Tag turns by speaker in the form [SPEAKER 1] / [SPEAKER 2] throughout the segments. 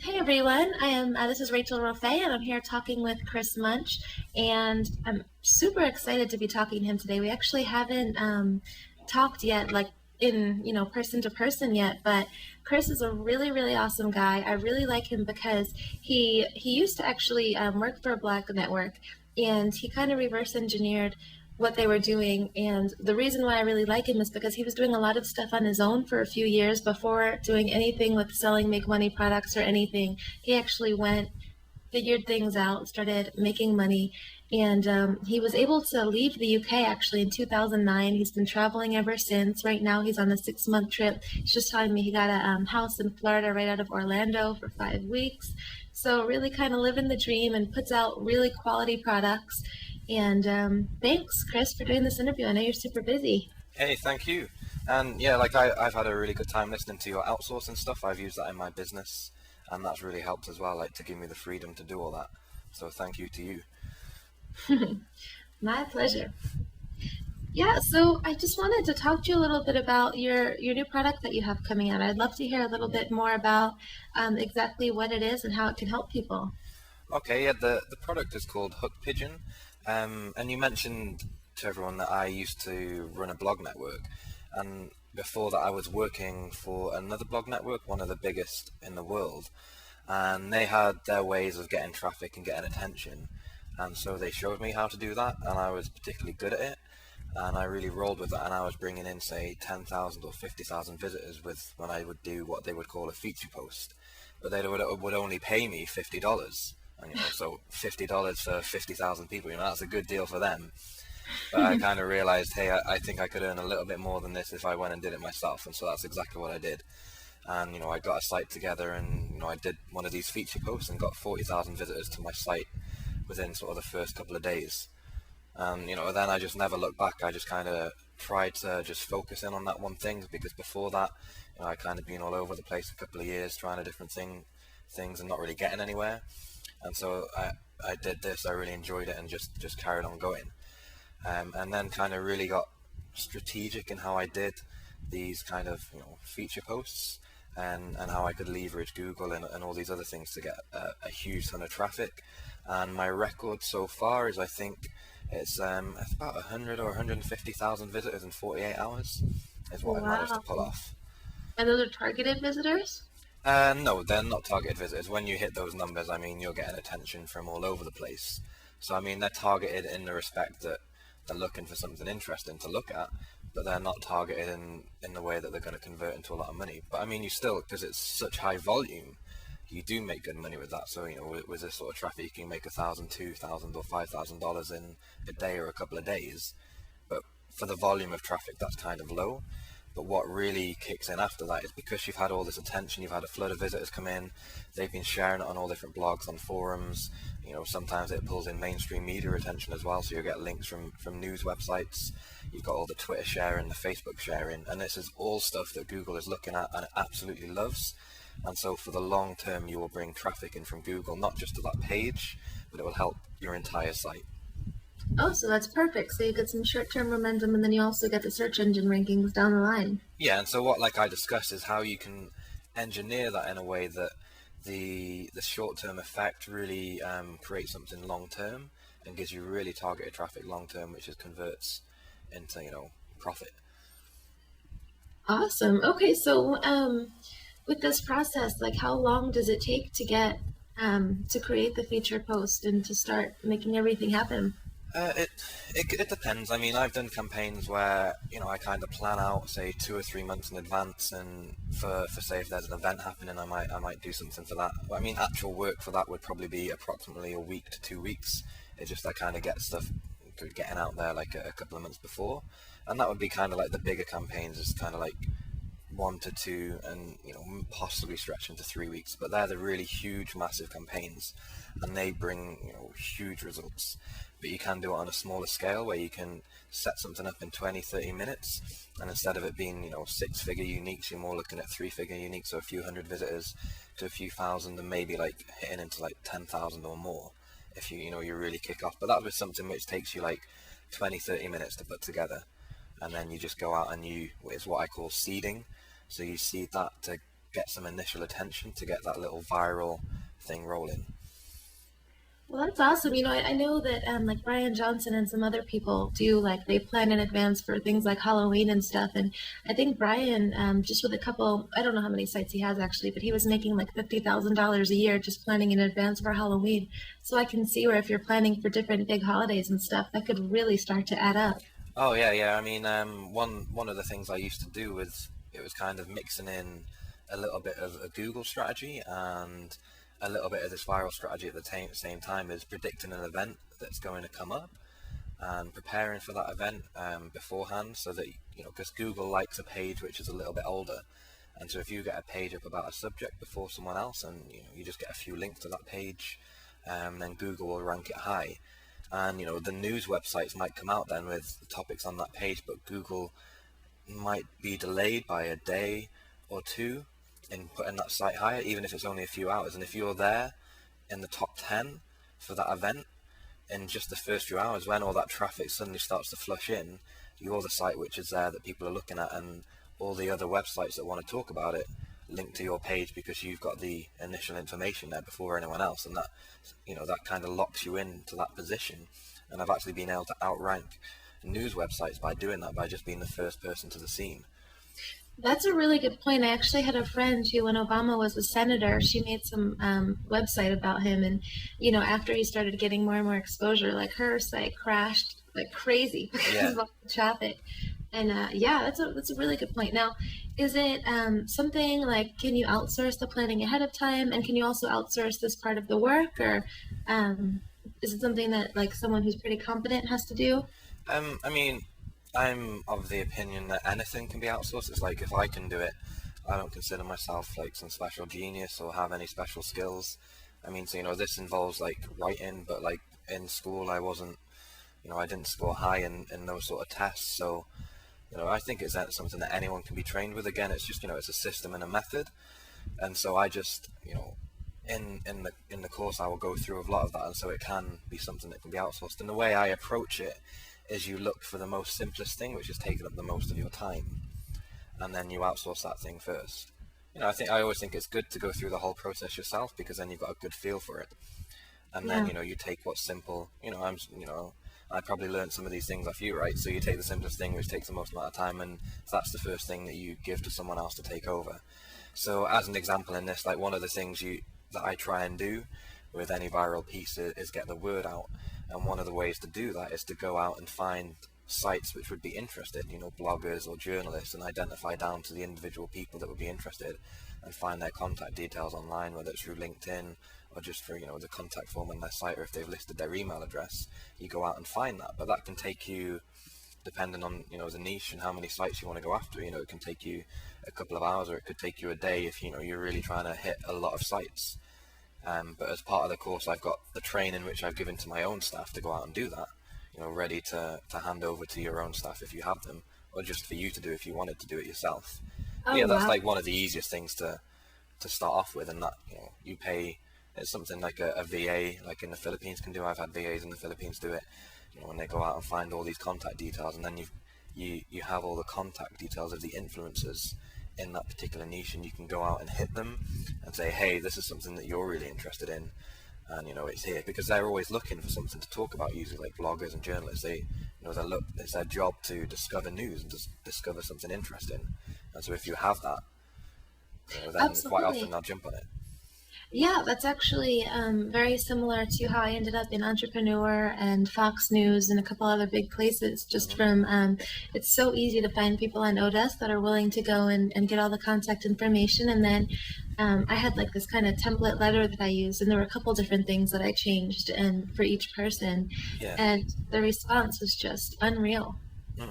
[SPEAKER 1] Hey everyone. I am this is Rachel Rofe and I'm here talking with Chris Munch, and I'm super excited to be talking to him today. We actually haven't talked yet, like in person to person yet, but Chris is a really awesome guy. I really like him because he used to actually work for a Black network, and he kind of reverse engineered what they were doing. And the reason why I really like him is because he was doing a lot of stuff on his own for a few years before doing anything with selling make money products or anything. He actually went, figured things out, started making money, and he was able to leave the UK actually in 2009. He's been traveling ever since. Right now he's on a 6-month trip. He's just telling me he got a house in Florida right out of Orlando for 5 weeks. So really kind of living the dream and puts out really quality products. And thanks, Chris, for doing this interview. I know you're super busy.
[SPEAKER 2] Hey, thank you. And yeah, I've had a really good time listening to your outsourcing stuff. I've used that in my business, and that's really helped as well, like to give me the freedom to do all that. So thank you to you.
[SPEAKER 1] My pleasure. Yeah, so I just wanted to talk to you a little bit about your new product that you have coming out. I'd love to hear a little bit more about exactly what it is and how it can help people.
[SPEAKER 2] Okay, yeah, the product is called Hook Pigeon. And you mentioned to everyone that I used to run a blog network, and before that I was working for another blog network, one of the biggest in the world, and they had their ways of getting traffic and getting attention, and so they showed me how to do that, and I was particularly good at it, and I really rolled with that, and I was bringing in, say, 10,000 or 50,000 visitors with when I would do what they would call a feature post, but they would only pay me $50. And so $50 for 50,000 people, that's a good deal for them. But I kind of realized, hey, I think I could earn a little bit more than this if I went and did it myself, and so that's exactly what I did. And I got a site together, and I did one of these feature posts and got 40,000 visitors to my site within sort of the first couple of days. And then I just never looked back. I just kind of tried to just focus in on that one thing, because before that, I kind of been all over the place a couple of years trying a different things and not really getting anywhere. And so I did this, I really enjoyed it, and just carried on going. And then kind of really got strategic in how I did these kind of feature posts, and how I could leverage Google and all these other things to get a huge ton of traffic. And my record so far is, I think it's about 100 or 150,000 visitors in 48 hours is what I've managed to
[SPEAKER 1] Wow.
[SPEAKER 2] pull off.
[SPEAKER 1] And those are targeted visitors?
[SPEAKER 2] No, they're not targeted visitors. When you hit those numbers, I mean, you're getting attention from all over the place. So, I mean, they're targeted in the respect that they're looking for something interesting to look at, but they're not targeted in the way that they're going to convert into a lot of money. But, I mean, you still, because it's such high volume, you do make good money with that. So, with this sort of traffic, you can make $1,000, $2,000, or $5,000 in a day or a couple of days. But for the volume of traffic, that's kind of low. But what really kicks in after that is, because you've had all this attention, you've had a flood of visitors come in, they've been sharing it on all different blogs, on forums, sometimes it pulls in mainstream media attention as well, so you get links from news websites, you've got all the Twitter sharing, the Facebook sharing, and this is all stuff that Google is looking at and absolutely loves. And so for the long term, you will bring traffic in from Google, not just to that page, but it will help your entire site.
[SPEAKER 1] Oh, so that's perfect. So you get some short-term momentum, and then you also get the search engine rankings down the line.
[SPEAKER 2] Yeah, and so what, like I discussed, is how you can engineer that in a way that the short-term effect really creates something long-term and gives you really targeted traffic long-term, which is converts into profit.
[SPEAKER 1] Awesome. Okay, so with this process, like how long does it take to get to create the feature post and to start making everything happen?
[SPEAKER 2] It depends. I mean, I've done campaigns where I kind of plan out, say, 2 or 3 months in advance, and for say if there's an event happening, I might do something for that. But I mean, actual work for that would probably be approximately a week to 2 weeks. It's just I kind of get stuff getting out there like a couple of months before, and that would be kind of like the bigger campaigns, is kind of like 1 to 2, and possibly stretch into 3 weeks. But they're the really huge, massive campaigns, and they bring huge results. But you can do it on a smaller scale, where you can set something up in 20-30 minutes, and instead of it being 6-figure uniques, you're more looking at 3-figure uniques, so a few hundred visitors to a few thousand, and maybe like hitting into like 10,000 or more if you really kick off. But that was something which takes you like 20-30 minutes to put together, and then you just go out and it's what I call seeding. So you seed that to get some initial attention to get that little viral thing rolling.
[SPEAKER 1] Well, that's awesome. I know that like Brian Johnson and some other people do like they plan in advance for things like Halloween and stuff. And I think Brian, just with a couple, I don't know how many sites he has actually, but he was making like $50,000 a year just planning in advance for Halloween. So I can see where if you're planning for different big holidays and stuff, that could really start to add up.
[SPEAKER 2] Oh yeah, yeah. I mean, one of the things I used to do was it was kind of mixing in a little bit of a Google strategy and a little bit of this viral strategy at the same time, is predicting an event that's going to come up and preparing for that event beforehand, so that because Google likes a page which is a little bit older, and so if you get a page up about a subject before someone else, and you just get a few links to that page, then Google will rank it high. And the news websites might come out then with the topics on that page, but Google might be delayed by a day or two in putting that site higher, even if it's only a few hours. And if you're there in the top 10 for that event in just the first few hours, when all that traffic suddenly starts to flush in, you're the site which is there that people are looking at, and all the other websites that want to talk about it link to your page because you've got the initial information there before anyone else, and that kind of locks you into that position. And I've actually been able to outrank news websites by doing that, by just being the first person to the scene.
[SPEAKER 1] That's a really good point. I actually had a friend who, when Obama was a senator, she made some website about him, and after he started getting more and more exposure, like her site crashed like crazy because
[SPEAKER 2] Yeah.
[SPEAKER 1] of all the traffic. And yeah, that's a really good point. Now, is it something like can you outsource the planning ahead of time, and can you also outsource this part of the work, or is it something that like someone who's pretty competent has to do?
[SPEAKER 2] I mean, I'm of the opinion that anything can be outsourced. It's like if I can do it, I don't consider myself like some special genius or have any special skills. I mean, so this involves like writing, but like in school I wasn't, I didn't score high in those sort of tests. So I think it's something that anyone can be trained with. Again, it's just it's a system and a method, and so I just in the course I will go through a lot of that, and so it can be something that can be outsourced. And the way I approach it is you look for the most simplest thing, which is taking up the most of your time, and then you outsource that thing first. I always think it's good to go through the whole process yourself, because then you've got a good feel for it. And then
[SPEAKER 1] Yeah.
[SPEAKER 2] you take what's simple. I probably learned some of these things off you, right? So you take the simplest thing, which takes the most amount of time, and that's the first thing that you give to someone else to take over. So as an example in this, like one of the things that I try and do with any viral piece is get the word out. And one of the ways to do that is to go out and find sites which would be interested, bloggers or journalists, and identify down to the individual people that would be interested, and find their contact details online, whether it's through LinkedIn or just through the contact form on their site, or if they've listed their email address. You go out and find that. But that can take you, depending on the niche and how many sites you want to go after, it can take you a couple of hours, or it could take you a day if you're really trying to hit a lot of sites. But as part of the course, I've got the training which I've given to my own staff to go out and do that, ready to hand over to your own staff if you have them, or just for you to do if you wanted to do it yourself.
[SPEAKER 1] Oh,
[SPEAKER 2] Yeah, that's
[SPEAKER 1] wow.
[SPEAKER 2] like one of the easiest things to start off with, and that you pay. It's something like a VA, like in the Philippines, can do. I've had VAs in the Philippines do it. When they go out and find all these contact details, and then you have all the contact details of the influencers in that particular niche, and you can go out and hit them and say, hey, this is something that you're really interested in, and it's here, because they're always looking for something to talk about. Usually, like bloggers and journalists, it's their job to discover news and just discover something interesting. And so if you have that, then quite often
[SPEAKER 1] Absolutely.
[SPEAKER 2] they'll jump on it.
[SPEAKER 1] Yeah, that's actually very similar to how I ended up in Entrepreneur and Fox News and a couple other big places. Just
[SPEAKER 2] Hmm.
[SPEAKER 1] from, it's so easy to find people on Odesk that are willing to go and get all the contact information. And then I had like this kind of template letter that I used, and there were a couple different things that I changed and for each person.
[SPEAKER 2] Yeah.
[SPEAKER 1] And the response was just unreal.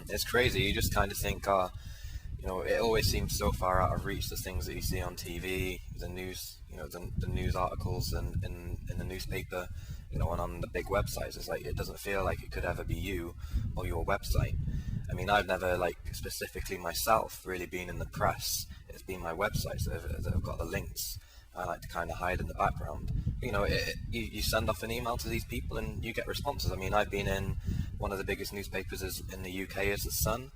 [SPEAKER 2] It's crazy. You just kind of think, it always seems so far out of reach, the things that you see on TV, the news, the news articles and in the newspaper, and on the big websites. It's like, it doesn't feel like it could ever be you or your website. I mean, I've never, like, specifically myself really been in the press. It's been my websites that have got the links. I like to kind of hide in the background. You send off an email to these people and you get responses. I mean, I've been in one of the biggest newspapers in the UK is The Sun.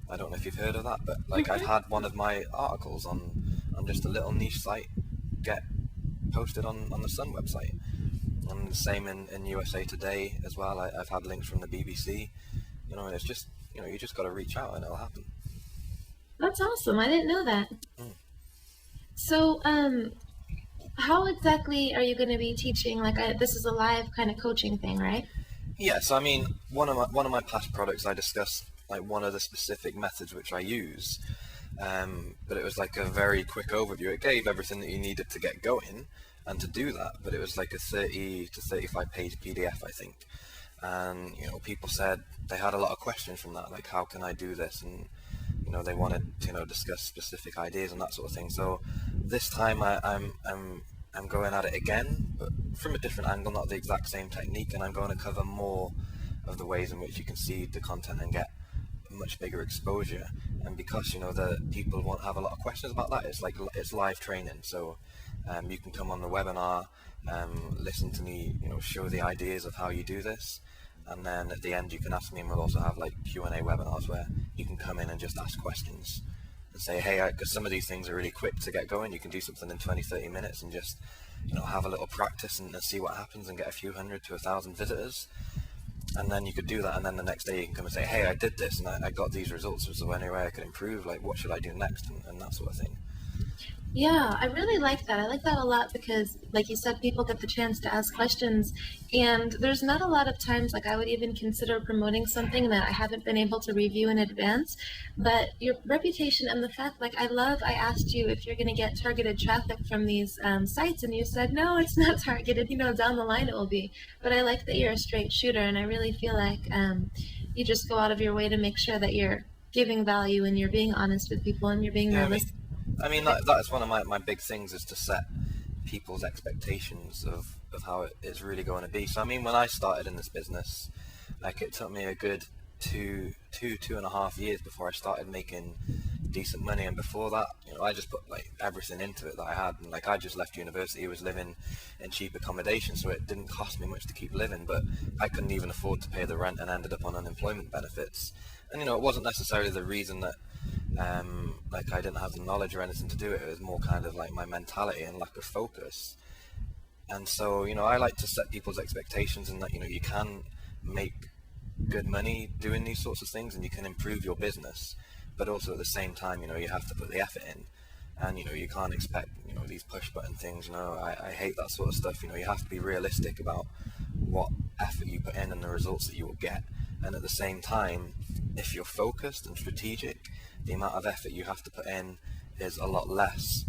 [SPEAKER 2] I don't know if you've heard of that, but like I've
[SPEAKER 1] Mhm.
[SPEAKER 2] had one of my articles on on just a little niche site get posted on the Sun website. And the same in USA Today as well. I've had links from the BBC, and it's just, you just got to reach out and it'll happen.
[SPEAKER 1] That's awesome. I didn't know that.
[SPEAKER 2] Mm.
[SPEAKER 1] So, how exactly are you going to be teaching? Like, this is a live kind of coaching thing, right?
[SPEAKER 2] Yeah, so I mean, one of my past products, I discussed like one of the specific methods which I use, but it was like a very quick overview. It gave everything that you needed to get going and to do that, but it was like a 30 to 35 page PDF, I think. And people said they had a lot of questions from that, like how can I do this, and they wanted to discuss specific ideas and that sort of thing. So this time I'm going at it again, but from a different angle, not the exact same technique, and I'm going to cover more of the ways in which you can seed the content and get much bigger exposure. And because the people won't have a lot of questions about that, it's live training. So you can come on the webinar, listen to me, show the ideas of how you do this, and then at the end you can ask me, and we'll also have like Q&A webinars where you can come in and just ask questions and say, hey, because some of these things are really quick to get going. You can do something in 20-30 minutes and just have a little practice and see what happens and get a few hundred to 1,000 visitors. And then you could do that, and then the next day you can come and say, hey, I did this and I got these results. Was there any way I could improve? Like, what should I do next, and that sort of thing.
[SPEAKER 1] Yeah, I really like that. I like that a lot because, like you said, people get the chance to ask questions, and there's not a lot of times, like I would even consider promoting something that I haven't been able to review in advance. But your reputation and the fact, like I asked you if you're going to get targeted traffic from these sites, and you said, no, it's not targeted, down the line it will be. But I like that you're a straight shooter, and I really feel like you just go out of your way to make sure that you're giving value and you're being honest with people and you're being realistic.
[SPEAKER 2] I mean, that's one of my big things, is to set people's expectations of how it's really going to be. So I mean, when I started in this business, like it took me a good two and a half years before I started making decent money. And before that, I just put like everything into it that I had. And like I just left university, was living in cheap accommodation, so it didn't cost me much to keep living, but I couldn't even afford to pay the rent and ended up on unemployment benefits. And it wasn't necessarily the reason that like I didn't have the knowledge or anything to do it. It was more kind of like my mentality and lack of focus. And so I like to set people's expectations, and that you can make good money doing these sorts of things, and you can improve your business, but also at the same time you have to put the effort in, and you can't expect these push button things. I hate that sort of stuff. You have to be realistic about what effort you put in and the results that you will get. And at the same time, if you're focused and strategic, the amount of effort you have to put in is a lot less,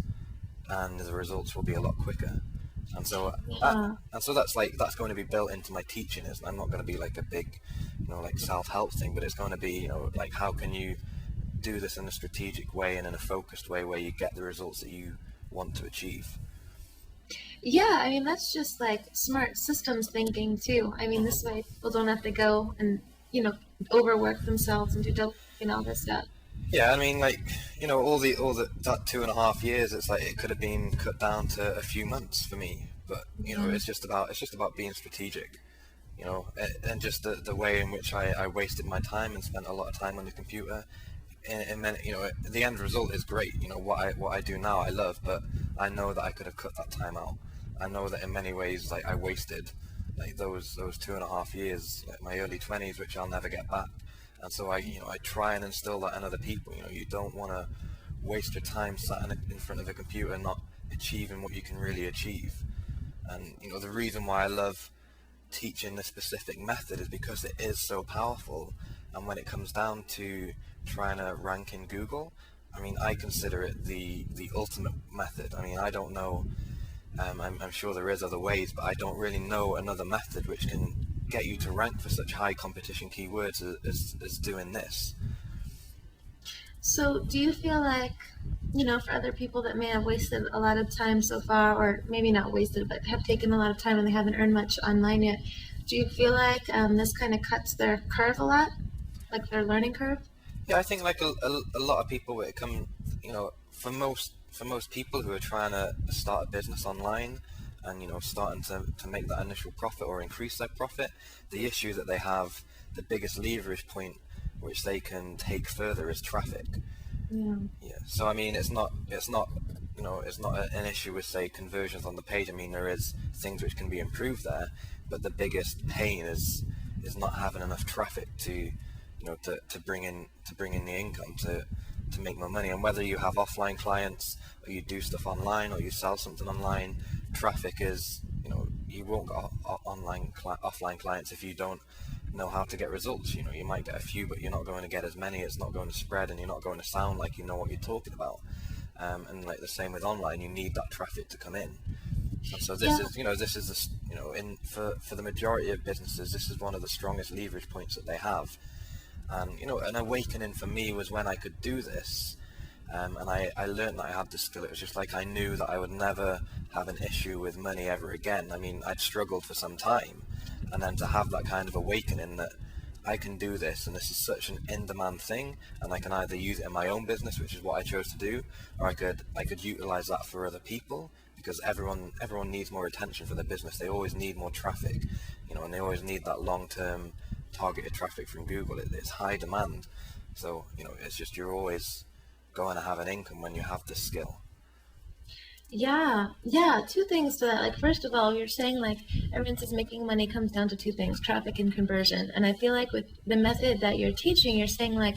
[SPEAKER 2] and the results will be a lot quicker. And so, that's going to be built into my teaching. Is I'm not going to be like a big, like self-help thing, but it's going to be, like how can you do this in a strategic way and in a focused way where you get the results that you want to achieve.
[SPEAKER 1] Yeah, I mean, that's just like smart systems thinking too. I mean, this way people don't have to go and, overwork themselves and do all this stuff.
[SPEAKER 2] Yeah, I mean, like, all that 2.5 years, it's like it could have been cut down to a few months for me. But, it's just about being strategic, and just the way in which I wasted my time and spent a lot of time on the computer. And then, the end result is great. What I do now I love, but I know that I could have cut that time out. I know that in many ways, like, I wasted like those 2.5 years, like my early 20s, which I'll never get back. And so I try and instill that in other people. You don't want to waste your time sat in front of a computer not achieving what you can really achieve. And the reason why I love teaching this specific method is because it is so powerful. And when it comes down to trying to rank in Google, I mean, I consider it the ultimate method. I mean, I don't know, I'm sure there is other ways, but I don't really know another method which can get you to rank for such high competition keywords as doing this.
[SPEAKER 1] So do you feel like, for other people that may have wasted a lot of time so far, or maybe not wasted, but have taken a lot of time and they haven't earned much online yet, do you feel like this kind of cuts their curve a lot, like their learning curve?
[SPEAKER 2] Yeah, I think like a lot of people, when it comes, for most people who are trying to start a business online and starting to make that initial profit or increase their profit, the issue that they have, the biggest leverage point which they can take further, is traffic. Yeah. So I mean, it's not it's not an issue with, say, conversions on the page. I mean, there is things which can be improved there, but the biggest pain is not having enough traffic to bring in the income to make more money. And whether you have offline clients or you do stuff online or you sell something online, traffic is, you won't get offline clients if you don't know how to get results. You might get a few, but you're not going to get as many. It's not going to spread, and you're not going to sound like you know what you're talking about. And like the same with online, you need that traffic to come in. And so for the majority of businesses, this is one of the strongest leverage points that they have. And an awakening for me was when I could do this, and I learned that I had the skill. It was just like I knew that I would never have an issue with money ever again. I mean, I'd struggled for some time, and then to have that kind of awakening that I can do this, and this is such an in-demand thing, and I can either use it in my own business, which is what I chose to do, or I could utilize that for other people, because everyone needs more attention for their business. They always need more traffic, and they always need that long-term targeted traffic from Google. It's high demand, so it's just, you're always going to have an income when you have this skill.
[SPEAKER 1] Yeah, two things to that. Like, first of all, you're saying like everyone says making money comes down to two things: traffic and conversion. And I feel like with the method that you're teaching, you're saying like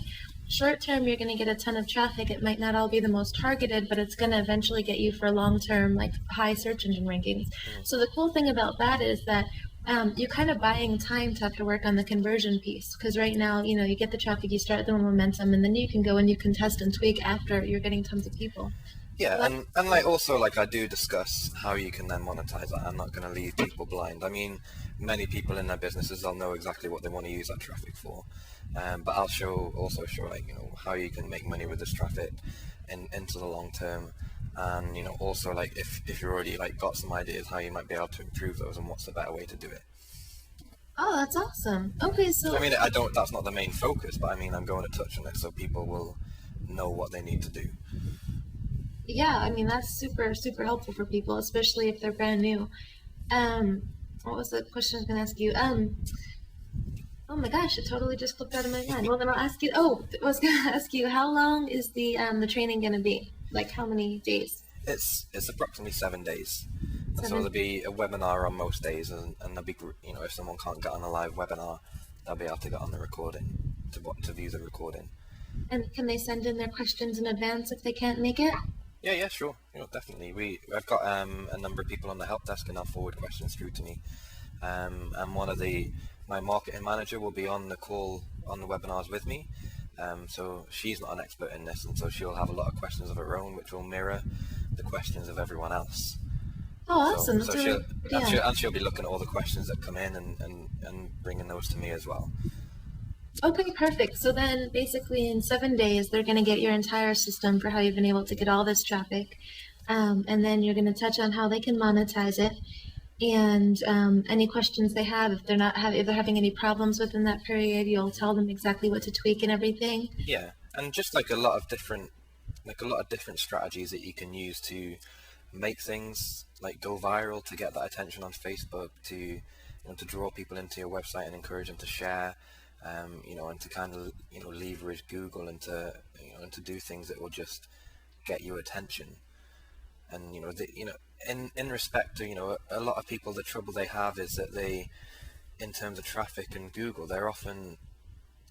[SPEAKER 1] short term you're going to get a ton of traffic. It might not all be the most targeted, but it's going to eventually get you for long term like high search engine rankings. So the cool thing about that is that you're kind of buying time to have to work on the conversion piece, because right now, you get the traffic, you start the momentum, and then you can go and you can test and tweak after you're getting tons of people.
[SPEAKER 2] Yeah, and like also, like, I do discuss how you can then monetize that. I'm not going to leave people blind. I mean, many people in their businesses, they'll know exactly what they want to use that traffic for. But I'll also show like, how you can make money with this traffic into the long term. And, also like if you're already like got some ideas how you might be able to improve those and what's the better way to do it.
[SPEAKER 1] Oh, that's awesome. Okay, so
[SPEAKER 2] I mean, that's not the main focus, but I mean, I'm going to touch on it so people will know what they need to do.
[SPEAKER 1] yeah, I mean that's super super helpful for people, especially if they're brand new. What was the question I was gonna ask you? Oh my gosh, it totally just flipped out of my mind. Well, then I'll ask you. Oh, I was gonna ask you, how long is the training gonna be? Like, how many days?
[SPEAKER 2] It's approximately 7 days. And so
[SPEAKER 1] 7.
[SPEAKER 2] there'll be a webinar on most days, and there'll be, if someone can't get on a live webinar, they'll be able to get on the recording to view the recording.
[SPEAKER 1] And can they send in their questions in advance if they can't make it?
[SPEAKER 2] Yeah, sure. Definitely. I've got a number of people on the help desk, and they'll forward questions through to me. And my marketing manager will be on the call on the webinars with me. So she's not an expert in this, and so she'll have a lot of questions of her own, which will mirror the questions of everyone else.
[SPEAKER 1] Oh, awesome.
[SPEAKER 2] She'll be looking at all the questions that come in and bringing those to me as well.
[SPEAKER 1] Okay, perfect. So then basically in 7 days, they're going to get your entire system for how you've been able to get all this traffic. And then you're going to touch on how they can monetize it. And any questions they have, if they're having any problems within that period, you'll tell them exactly what to tweak and everything.
[SPEAKER 2] Yeah, and just like a lot of different strategies that you can use to make things like go viral, to get that attention on Facebook, to to draw people into your website and encourage them to share, and to kind of leverage Google and to do things that will just get your attention. And in respect to a lot of people, the trouble they have is that they, in terms of traffic and Google, they're often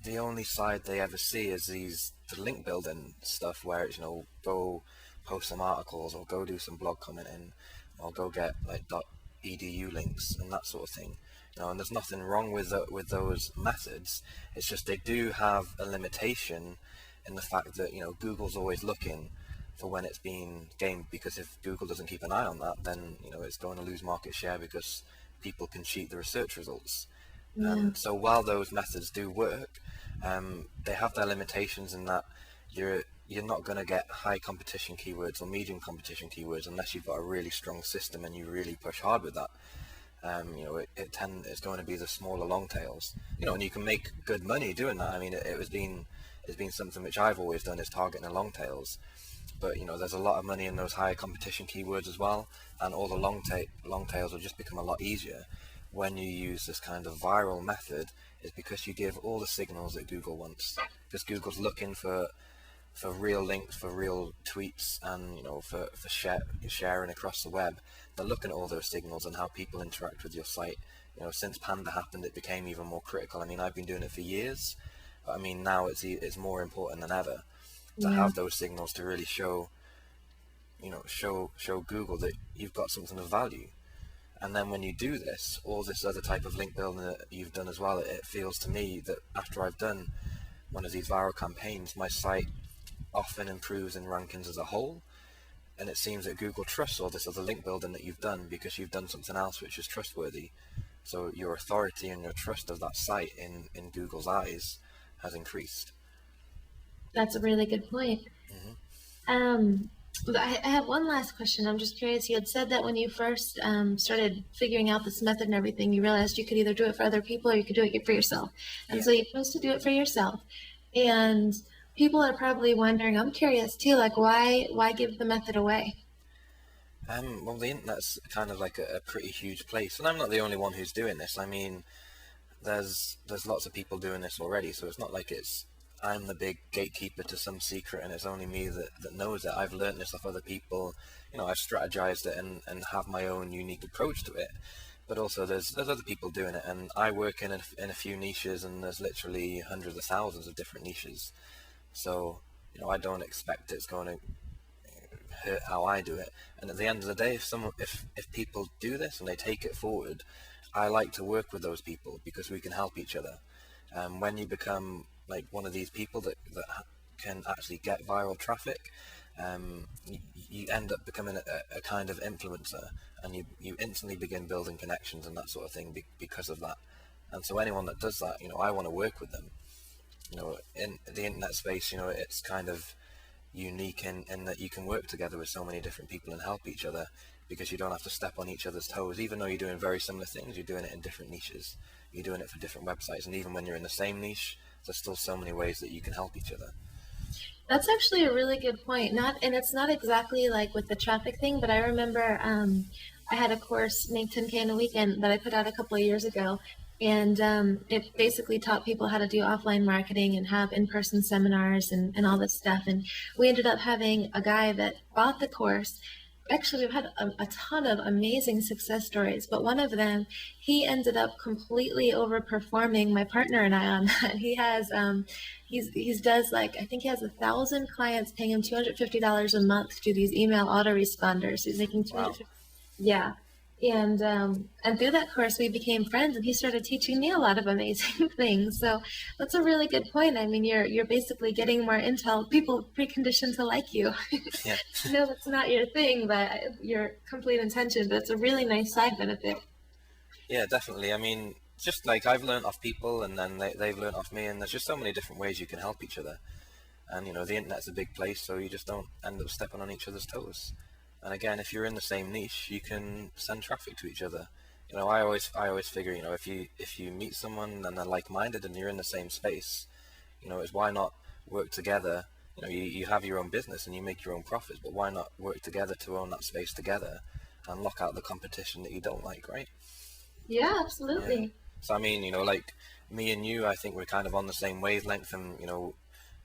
[SPEAKER 2] the only side they ever see is the link building stuff, where it's go post some articles or go do some blog commenting or go get like .edu links and that sort of thing. And there's nothing wrong with those methods. It's just they do have a limitation in the fact that Google's always looking for when it's being gamed, because if Google doesn't keep an eye on that, then it's going to lose market share because people can cheat the research results.
[SPEAKER 1] Yeah.
[SPEAKER 2] So while those methods do work, they have their limitations in that you're not going to get high competition keywords or medium competition keywords unless you've got a really strong system and you really push hard with that. It's going to be the smaller long tails, and you can make good money doing that. I mean, it's been something which I've always done, is targeting the long tails. But there's a lot of money in those higher competition keywords as well, and all the long tails will just become a lot easier when you use this kind of viral method. Is because you give all the signals that Google wants, because Google's looking for for real links, for real tweets, and for sharing across the web. They're looking at all those signals and how people interact with your site. Since Panda happened, it became even more critical. I mean, I've been doing it for years, but I mean now it's more important than ever to
[SPEAKER 1] Yeah.
[SPEAKER 2] have those signals to really show Google that you've got something of value. And then when you do this, all this other type of link building that you've done as well, it feels to me that after I've done one of these viral campaigns, my site often improves in rankings as a whole. And it seems that Google trusts all this other link building that you've done because you've done something else which is trustworthy. So your authority and your trust of that site in Google's eyes has increased.
[SPEAKER 1] That's a really good point. But I have one last question. I'm just curious. You had said that when you first started figuring out this method and everything, you realized you could either do it for other people or you could do it for yourself. And so you chose to do it for yourself. And people are probably wondering, I'm curious too, like why give the method away?
[SPEAKER 2] Well, the internet's kind of like a pretty huge place, and I'm not the only one who's doing this. I mean, there's lots of people doing this already, so it's not like I'm the big gatekeeper to some secret and it's only me that knows it. I've learned this off other people. I've strategized it and have my own unique approach to it. But also there's other people doing it, and I work in a few niches, and there's literally hundreds of thousands of different niches. So I don't expect it's going to hurt how I do it. And at the end of the day, if people do this and they take it forward, I like to work with those people because we can help each other. When you become like one of these people that can actually get viral traffic, you end up becoming a kind of influencer, and you instantly begin building connections and that sort of thing because of that. And so anyone that does that, I want to work with them. In the internet space, it's kind of unique in that you can work together with so many different people and help each other because you don't have to step on each other's toes. Even though you're doing very similar things, you're doing it in different niches. You're doing it for different websites, and even when you're in the same niche, there's still so many ways that you can help each other.
[SPEAKER 1] That's actually a really good point. And it's not exactly like with the traffic thing, but I remember I had a course, Make 10K in a Weekend, that I put out a couple of years ago. And it basically taught people how to do offline marketing and have in-person seminars and all this stuff. And we ended up having a guy that bought the course. Actually, we've had a ton of amazing success stories, but one of them, he ended up completely overperforming my partner and I on that. He has, he's does like, I think he has 1,000 clients paying him $250 a month to do these email autoresponders. He's making
[SPEAKER 2] Wow.
[SPEAKER 1] yeah. And through that course, we became friends, and he started teaching me a lot of amazing things. So that's a really good point. I mean, you're basically getting more intel. People preconditioned to like you.
[SPEAKER 2] Yeah.
[SPEAKER 1] No, that's not your thing, but your complete intention. But it's a really nice side benefit.
[SPEAKER 2] Yeah, definitely. I mean, just like I've learned off people, and then they've learned off me, and there's just so many different ways you can help each other. And the internet's a big place, so you just don't end up stepping on each other's toes. And again, if you're in the same niche, you can send traffic to each other. I always figure, if you meet someone and they're like-minded and you're in the same space, is why not work together? You have your own business and you make your own profits, but why not work together to own that space together and lock out the competition that you don't like, right?
[SPEAKER 1] Yeah,
[SPEAKER 2] Yeah.
[SPEAKER 1] absolutely.
[SPEAKER 2] So I mean, like me and you, I think we're kind of on the same wavelength, and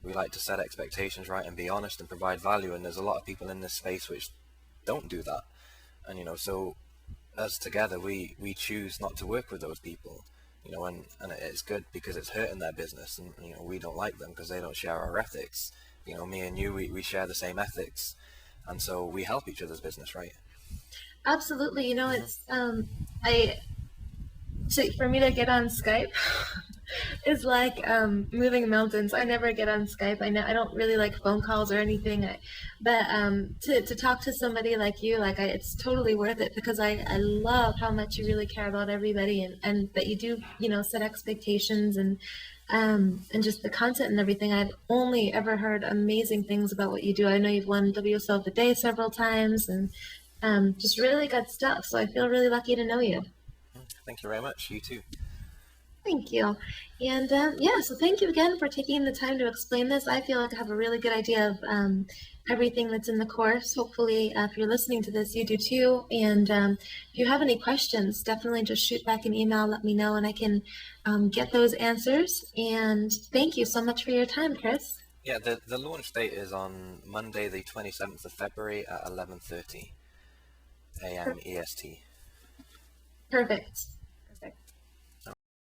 [SPEAKER 2] we like to set expectations right and be honest and provide value. And there's a lot of people in this space which don't do that. And so us together, we choose not to work with those people. And it's good because it's hurting their business, and we don't like them because they don't share our ethics. Me and you, we share the same ethics, and so we help each other's business, right?
[SPEAKER 1] Absolutely.
[SPEAKER 2] Hmm.
[SPEAKER 1] It's I for me to get on Skype is like moving mountains. I never get on Skype. I don't really like phone calls or anything. But to talk to somebody like you, it's totally worth it because I love how much you really care about everybody and that you do, set expectations and just the content and everything. I've only ever heard amazing things about what you do. I know you've won WSL of the Day several times and just really good stuff. So I feel really lucky to know you.
[SPEAKER 2] Thank you very much. You too.
[SPEAKER 1] Thank you. And yeah, so thank you again for taking the time to explain this. I feel like I have a really good idea of everything that's in the course. Hopefully, if you're listening to this, you do too. And if you have any questions, definitely just shoot back an email, let me know, and I can get those answers. And thank you so much for your time, Chris.
[SPEAKER 2] Yeah, the launch date is on Monday, the 27th of February at 11:30 a.m. EST.
[SPEAKER 1] Perfect.